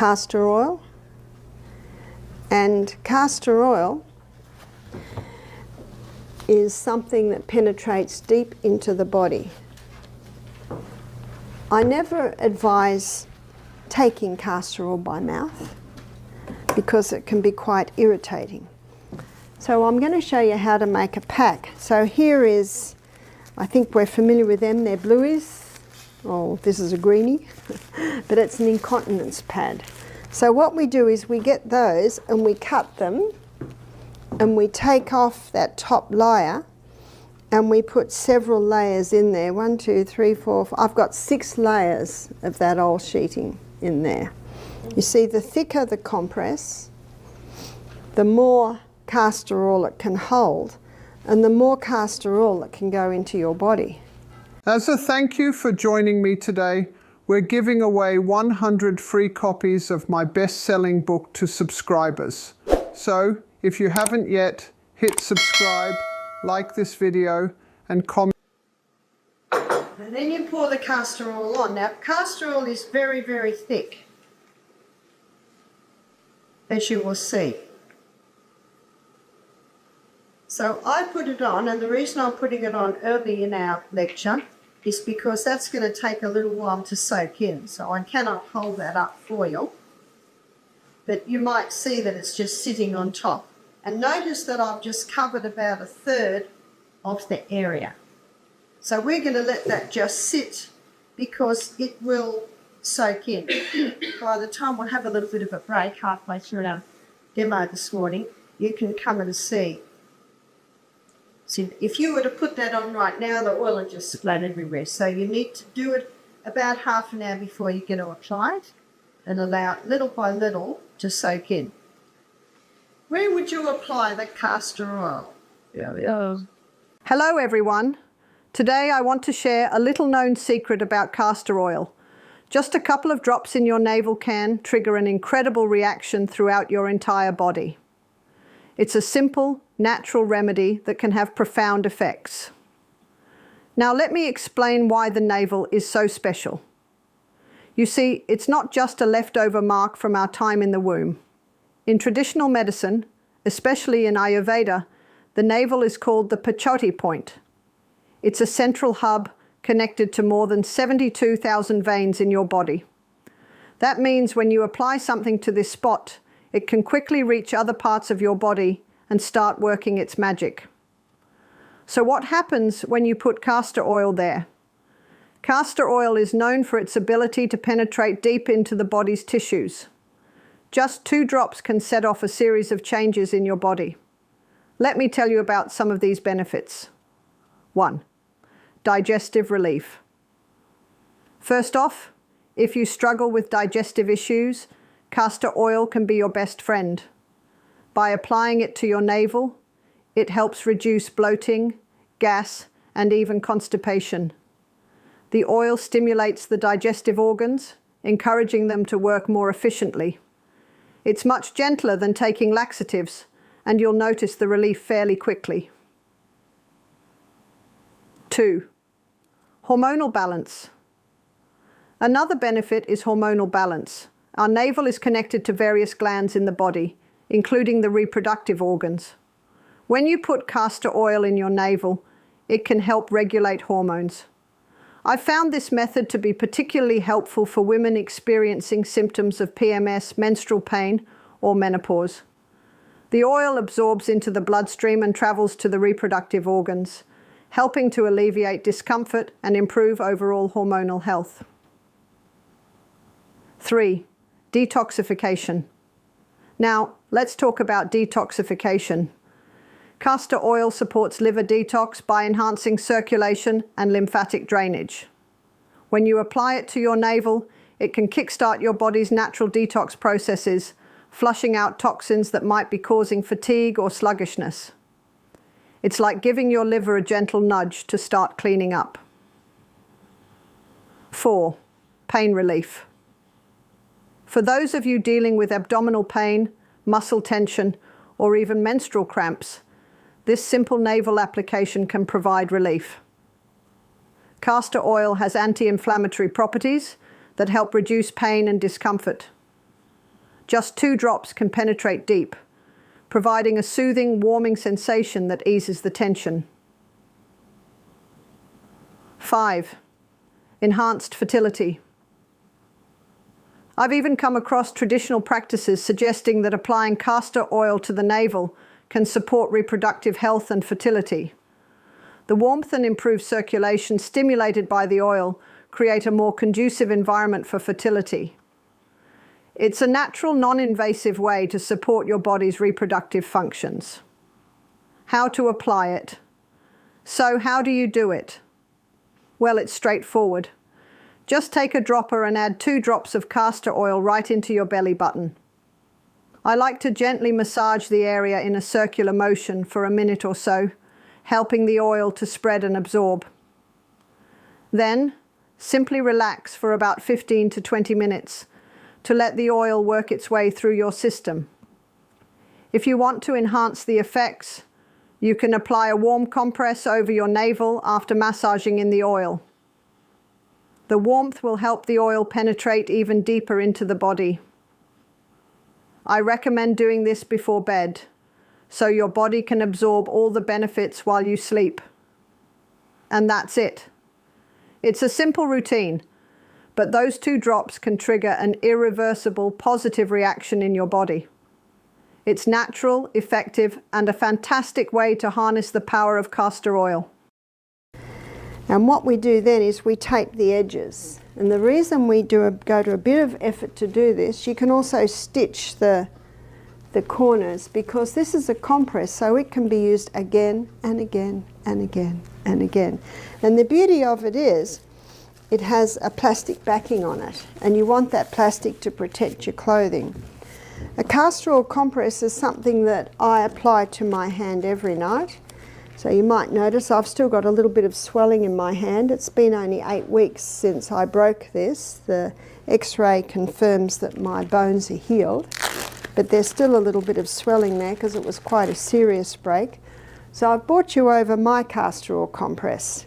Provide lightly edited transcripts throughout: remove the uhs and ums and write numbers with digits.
castor oil. And castor oil is something that penetrates deep into the body. I never advise taking castor oil by mouth because it can be quite irritating. So I'm going to show you how to make a pack. So here is, I think we're familiar with them, they're blueies. Oh, this is a greenie, but it's an incontinence pad. So what we do is we get those and we cut them and we take off that top layer and we put several layers in there. 1, 2, 3, 4, 5. I've got 6 layers of that oil sheeting in there. You see, the thicker the compress, the more castor oil it can hold, and the more castor oil that can go into your body. As a thank you for joining me today, we're giving away 100 free copies of my best-selling book to subscribers. So, if you haven't yet, hit subscribe, like this video, and comment. And then you pour the castor oil on. Now, castor oil is very, very thick, as you will see. So I put it on, and the reason I'm putting it on early in our lecture is because that's going to take a little while to soak in. So I cannot hold that up for you. But you might see that it's just sitting on top. And notice that I've just covered about 1/3 of the area. So we're going to let that just sit because it will soak in. By the time we'll have a little bit of a break halfway through our demo this morning, you can come and see. See, if you were to put that on right now, the oil would just splat everywhere. So you need to do it about half an hour before you're going to apply it and allow it little by little to soak in. Where would you apply the castor oil? Hello everyone. Today I want to share a little known secret about castor oil. Just a couple of drops in your navel can trigger an incredible reaction throughout your entire body. It's a simple, natural remedy that can have profound effects. Now let me explain why the navel is so special. You see, it's not just a leftover mark from our time in the womb. In traditional medicine, especially in Ayurveda, the navel is called the Pachoti point. It's a central hub connected to more than 72,000 veins in your body. That means when you apply something to this spot, it can quickly reach other parts of your body and start working its magic. So what happens when you put castor oil there? Castor oil is known for its ability to penetrate deep into the body's tissues. Just 2 drops can set off a series of changes in your body. Let me tell you about some of these benefits. 1. Digestive relief. First off, if you struggle with digestive issues, castor oil can be your best friend. By applying it to your navel, it helps reduce bloating, gas, and even constipation. The oil stimulates the digestive organs, encouraging them to work more efficiently. It's much gentler than taking laxatives, and you'll notice the relief fairly quickly. 2. Hormonal balance. Another benefit is hormonal balance. Our navel is connected to various glands in the body, including the reproductive organs. When you put castor oil in your navel, it can help regulate hormones. I've found this method to be particularly helpful for women experiencing symptoms of PMS, menstrual pain, or menopause. The oil absorbs into the bloodstream and travels to the reproductive organs, helping to alleviate discomfort and improve overall hormonal health. 3. Detoxification. Now, let's talk about detoxification. Castor oil supports liver detox by enhancing circulation and lymphatic drainage. When you apply it to your navel, it can kickstart your body's natural detox processes, flushing out toxins that might be causing fatigue or sluggishness. It's like giving your liver a gentle nudge to start cleaning up. 4. Pain relief. For those of you dealing with abdominal pain, muscle tension, or even menstrual cramps, this simple navel application can provide relief. Castor oil has anti-inflammatory properties that help reduce pain and discomfort. Just 2 drops can penetrate deep, providing a soothing, warming sensation that eases the tension. 5. Enhanced fertility. I've even come across traditional practices suggesting that applying castor oil to the navel can support reproductive health and fertility. The warmth and improved circulation stimulated by the oil create a more conducive environment for fertility. It's a natural, non-invasive way to support your body's reproductive functions. How to apply it? So how do you do it? Well, it's straightforward. Just take a dropper and add 2 drops of castor oil right into your belly button. I like to gently massage the area in a circular motion for a minute or so, helping the oil to spread and absorb. Then, simply relax for about 15 to 20 minutes to let the oil work its way through your system. If you want to enhance the effects, you can apply a warm compress over your navel after massaging in the oil. The warmth will help the oil penetrate even deeper into the body. I recommend doing this before bed, so your body can absorb all the benefits while you sleep. And that's it. It's a simple routine, but those 2 drops can trigger an irreversible positive reaction in your body. It's natural, effective, and a fantastic way to harness the power of castor oil. And what we do then is we tape the edges. And the reason we go to a bit of effort to do this, you can also stitch the corners, because this is a compress, so it can be used again and again and again and again. And the beauty of it is it has a plastic backing on it, and you want that plastic to protect your clothing. A castor oil compress is something that I apply to my hand every night. So you might notice I've still got a little bit of swelling in my hand. It's been only 8 weeks since I broke this. The X-ray confirms that my bones are healed, but there's still a little bit of swelling there because it was quite a serious break. So I've brought you over my castor oil compress,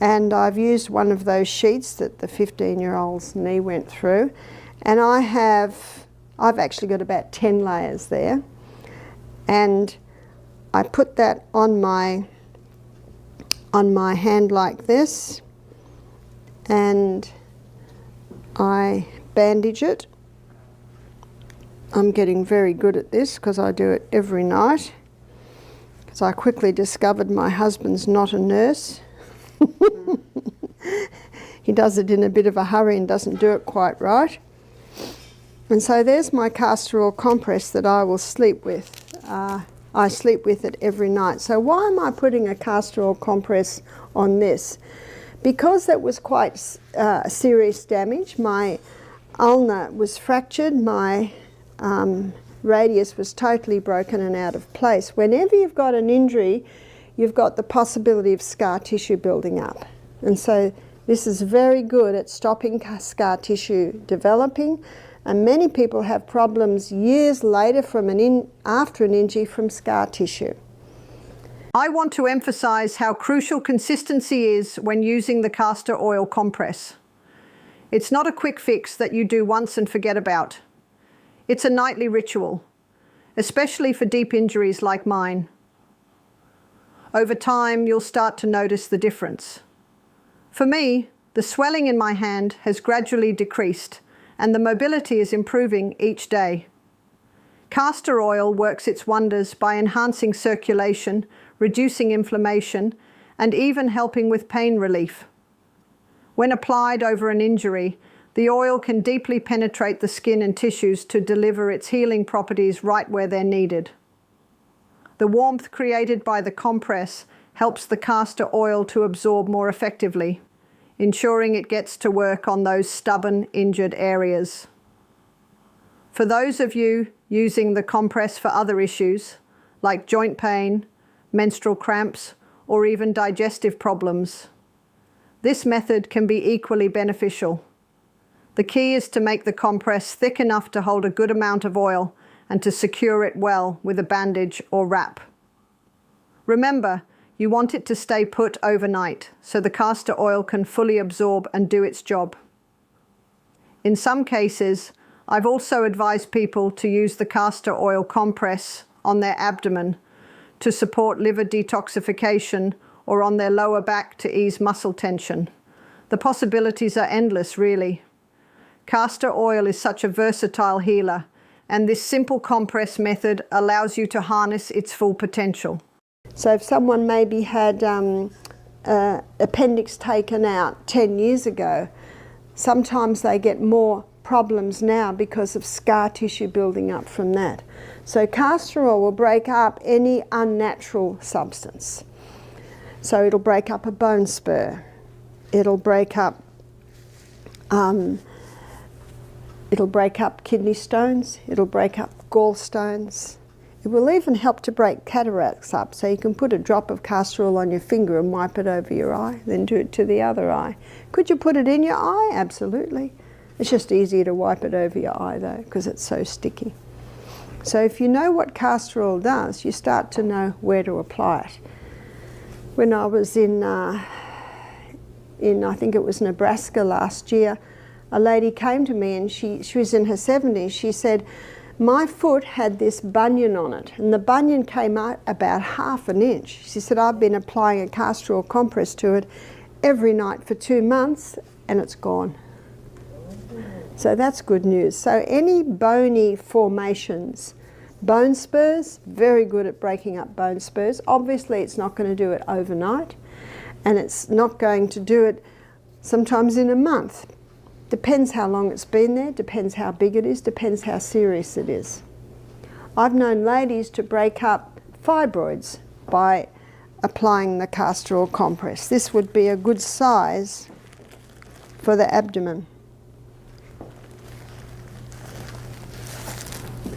and I've used one of those sheets that the 15-year-old's knee went through, and I've actually got about 10 layers there, and I put that on my hand like this, and I bandage it. I'm getting very good at this because I do it every night, because I quickly discovered my husband's not a nurse. He does it in a bit of a hurry and doesn't do it quite right. And so there's my castor oil compress that I will sleep with. I sleep with it every night. So why am I putting a castor oil compress on this? Because that was quite serious damage. My ulna was fractured, my radius was totally broken and out of place. Whenever you've got an injury, you've got the possibility of scar tissue building up. And so this is very good at stopping scar tissue developing. And many people have problems years later after an injury from scar tissue. I want to emphasize how crucial consistency is when using the castor oil compress. It's not a quick fix that you do once and forget about. It's a nightly ritual, especially for deep injuries like mine. Over time, you'll start to notice the difference. For me, the swelling in my hand has gradually decreased, and the mobility is improving each day. Castor oil works its wonders by enhancing circulation, reducing inflammation, and even helping with pain relief. When applied over an injury, the oil can deeply penetrate the skin and tissues to deliver its healing properties right where they're needed. The warmth created by the compress helps the castor oil to absorb more effectively, ensuring it gets to work on those stubborn, injured areas. For those of you using the compress for other issues, like joint pain, menstrual cramps, or even digestive problems, this method can be equally beneficial. The key is to make the compress thick enough to hold a good amount of oil and to secure it well with a bandage or wrap. Remember, you want it to stay put overnight so the castor oil can fully absorb and do its job. In some cases, I've also advised people to use the castor oil compress on their abdomen to support liver detoxification or on their lower back to ease muscle tension. The possibilities are endless, really. Castor oil is such a versatile healer, and this simple compress method allows you to harness its full potential. So if someone maybe had appendix taken out 10 years ago, sometimes they get more problems now because of scar tissue building up from that. So castor oil will break up any unnatural substance. So it'll break up a bone spur, it'll break up kidney stones, it'll break up gallstones. It will even help to break cataracts up, so you can put a drop of castor oil on your finger and wipe it over your eye, then do it to the other eye. Could you put it in your eye? Absolutely. It's just easier to wipe it over your eye though, because it's so sticky. So if you know what castor oil does, you start to know where to apply it. When I was in I think it was Nebraska last year, a lady came to me and she was in her 70s. She said, my foot had this bunion on it, and the bunion came out about 1/2 inch. She said, I've been applying a castor oil compress to it every night for 2 months and it's gone. So that's good news. So any bony formations, bone spurs, very good at breaking up bone spurs. Obviously it's not going to do it overnight, and it's not going to do it sometimes in a month. Depends how long it's been there, depends how big it is, depends how serious it is. I've known ladies to break up fibroids by applying the castor oil compress. This would be a good size for the abdomen.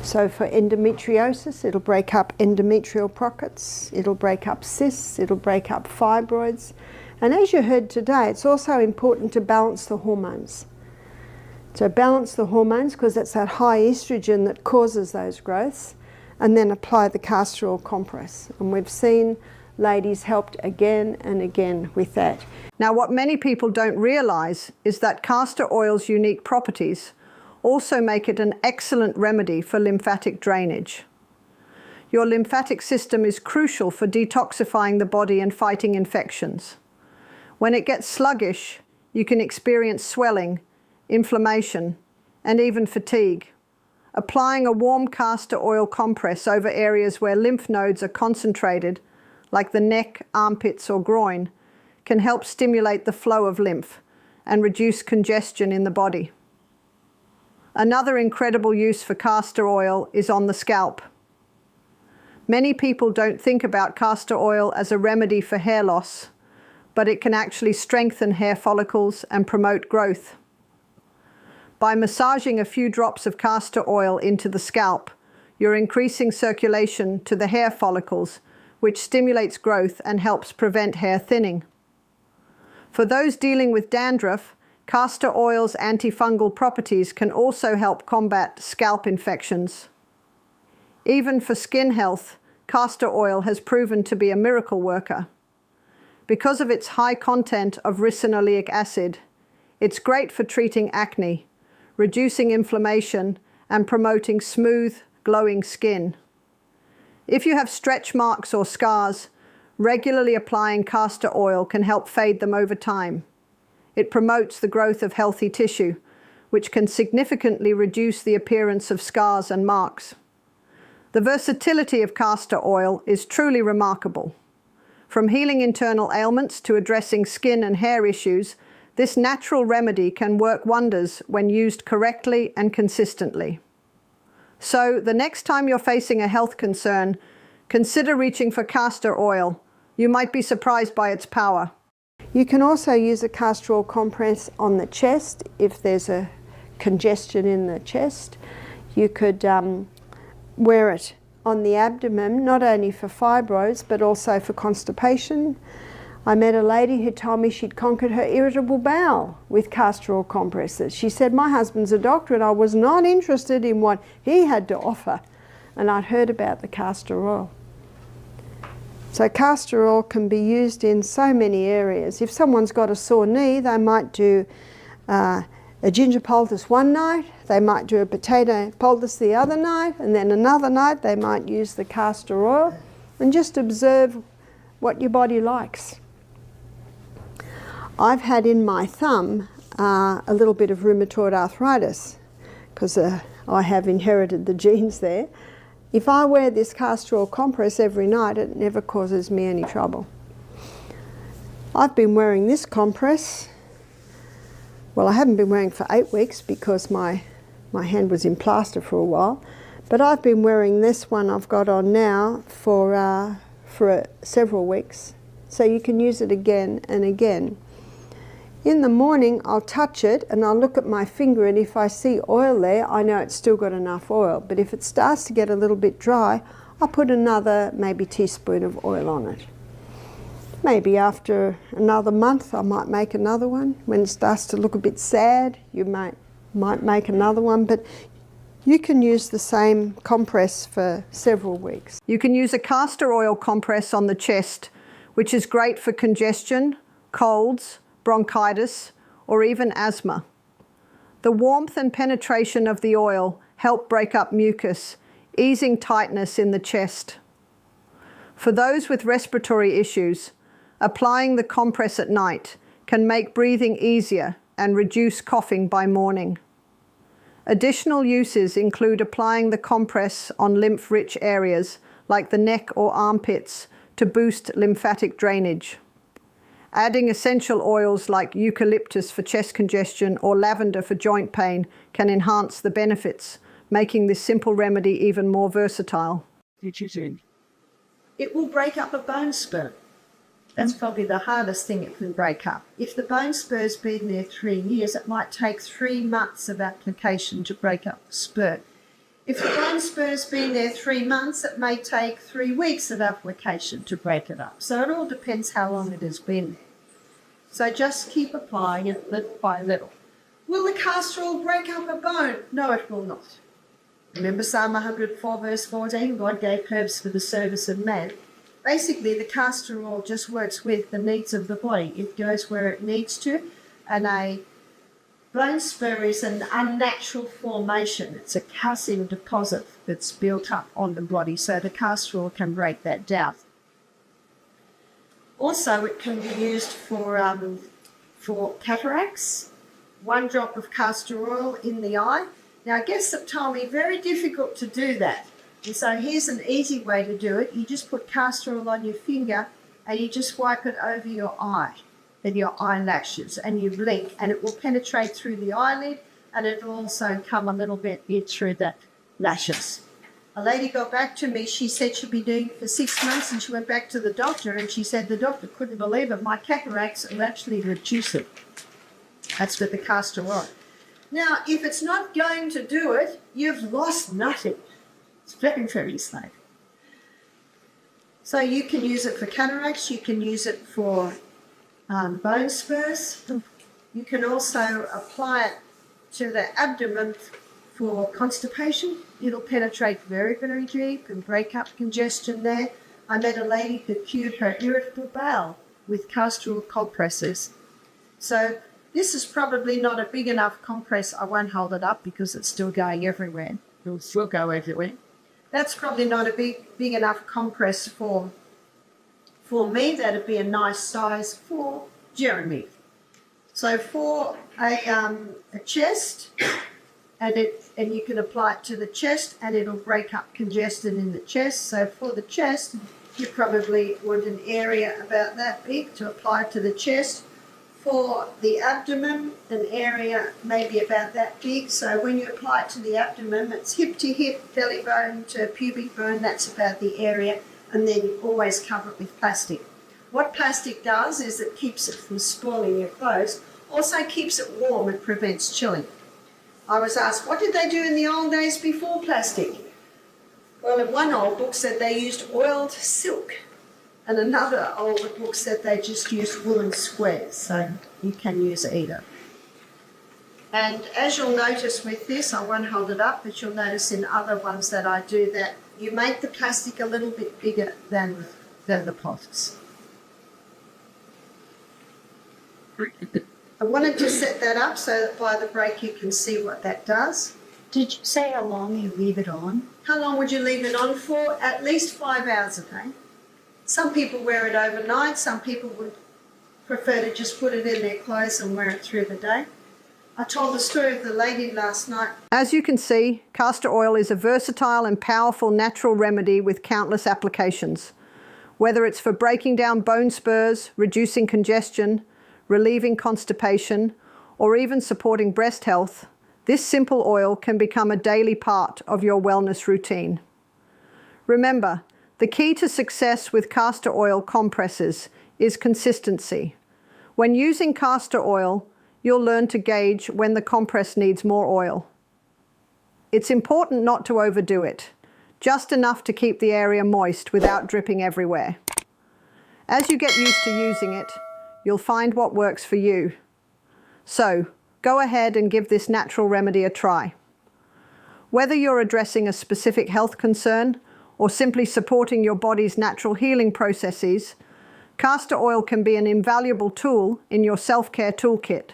So for endometriosis, it'll break up endometrial pockets, it'll break up cysts, it'll break up fibroids. And as you heard today, it's also important to balance the hormones. So balance the hormones, because that's that high estrogen that causes those growths, and then apply the castor oil compress. And we've seen ladies helped again and again with that. Now, what many people don't realize is that castor oil's unique properties also make it an excellent remedy for lymphatic drainage. Your lymphatic system is crucial for detoxifying the body and fighting infections. When it gets sluggish, you can experience swelling, inflammation, and even fatigue. Applying a warm castor oil compress over areas where lymph nodes are concentrated, like the neck, armpits, or groin, can help stimulate the flow of lymph and reduce congestion in the body. Another incredible use for castor oil is on the scalp. Many people don't think about castor oil as a remedy for hair loss, but it can actually strengthen hair follicles and promote growth. By massaging a few drops of castor oil into the scalp, you're increasing circulation to the hair follicles, which stimulates growth and helps prevent hair thinning. For those dealing with dandruff, castor oil's antifungal properties can also help combat scalp infections. Even for skin health, castor oil has proven to be a miracle worker. Because of its high content of ricinoleic acid, it's great for treating acne, reducing inflammation, and promoting smooth, glowing skin. If you have stretch marks or scars, regularly applying castor oil can help fade them over time. It promotes the growth of healthy tissue, which can significantly reduce the appearance of scars and marks. The versatility of castor oil is truly remarkable. From healing internal ailments to addressing skin and hair issues, this natural remedy can work wonders when used correctly and consistently. So, the next time you're facing a health concern, consider reaching for castor oil. You might be surprised by its power. You can also use a castor oil compress on the chest if there's a congestion in the chest. You could wear it on the abdomen, not only for fibroids but also for constipation. I met a lady who told me she'd conquered her irritable bowel with castor oil compresses. She said, my husband's a doctor and I was not interested in what he had to offer. And I'd heard about the castor oil. So castor oil can be used in so many areas. If someone's got a sore knee, they might do a ginger poultice one night, they might do a potato poultice the other night, and then another night they might use the castor oil, and just observe what your body likes. I've had in my thumb a little bit of rheumatoid arthritis because I have inherited the genes there. If I wear this castor oil compress every night, it never causes me any trouble. I've been wearing this compress. Well, I haven't been wearing for 8 weeks because my hand was in plaster for a while, but I've been wearing this one I've got on now for several weeks. So you can use it again and again. In the morning, I'll touch it and I'll look at my finger, and if I see oil there, I know it's still got enough oil. But if it starts to get a little bit dry, I'll put another maybe teaspoon of oil on it. Maybe after another month, I might make another one. When it starts to look a bit sad, you might make another one. But you can use the same compress for several weeks. You can use a castor oil compress on the chest, which is great for congestion, colds, bronchitis, or even asthma. The warmth and penetration of the oil help break up mucus, easing tightness in the chest. For those with respiratory issues, applying the compress at night can make breathing easier and reduce coughing by morning. Additional uses include applying the compress on lymph-rich areas like the neck or armpits to boost lymphatic drainage. Adding essential oils like eucalyptus for chest congestion or lavender for joint pain can enhance the benefits, making this simple remedy even more versatile. It will break up a bone spur. That's probably the hardest thing it can break up. If the bone spur's been there 3 years, it might take 3 months of application to break up the spur. If the bone spur's been there 3 months, it may take 3 weeks of application to break it up. So it all depends how long it has been there. So just keep applying it little by little. Will the castor oil break up a bone? No, it will not. Remember Psalm 104 verse 14, God gave herbs for the service of man. Basically, the castor oil just works with the needs of the body. It goes where it needs to, and a bone spur is an unnatural formation. It's a calcium deposit that's built up on the body, so the castor oil can break that down. Also, it can be used for cataracts. 1 drop of castor oil in the eye. Now, guests have told me very difficult to do that. And so here's an easy way to do it. You just put castor oil on your finger and you just wipe it over your eye and your eyelashes, and you blink, and it will penetrate through the eyelid, and it will also come a little bit in through the lashes. A lady got back to me. She said she'd been doing it for 6 months, and she went back to the doctor, and she said the doctor couldn't believe it. My cataracts are actually reducing. That's with the castor oil. Now, if it's not going to do it, you've lost nothing. It's very, very safe. So you can use it for cataracts, you can use it for bone spurs. You can also apply it to the abdomen for constipation. It'll penetrate very, very deep and break up congestion there. I met a lady who cured her irritable bowel with castor oil compresses. So this is probably not a big enough compress. I won't hold it up because it's still going everywhere. It'll still go everywhere. That's probably not a big enough compress for me. That'd be a nice size for Jeremy. So for a chest, and you can apply it to the chest, and it'll break up congestion in the chest. So for the chest, you probably want an area about that big to apply to the chest. For the abdomen, an area maybe about that big. So when you apply it to the abdomen, it's hip to hip, belly bone to pubic bone. That's about the area. And then you always cover it with plastic. What plastic does is it keeps it from spoiling your clothes. Also keeps it warm and prevents chilling. I was asked, what did they do in the old days before plastic? Well, in one old book said they used oiled silk. And another older book said they just used woolen squares, so you can use either. And as you'll notice with this, I won't hold it up, but you'll notice in other ones that I do that you make the plastic a little bit bigger than the pots. I wanted to set that up so that by the break you can see what that does. Did you say how long you leave it on? How long would you leave it on for? At least 5 hours a day. Some people wear it overnight, some people would prefer to just put it in their clothes and wear it through the day. I told the story of the lady last night. As you can see, castor oil is a versatile and powerful natural remedy with countless applications. Whether it's for breaking down bone spurs, reducing congestion, relieving constipation, or even supporting breast health, this simple oil can become a daily part of your wellness routine. Remember, the key to success with castor oil compresses is consistency. When using castor oil, you'll learn to gauge when the compress needs more oil. It's important not to overdo it, just enough to keep the area moist without dripping everywhere. As you get used to using it, you'll find what works for you. So, go ahead and give this natural remedy a try. Whether you're addressing a specific health concern or simply supporting your body's natural healing processes, castor oil can be an invaluable tool in your self-care toolkit.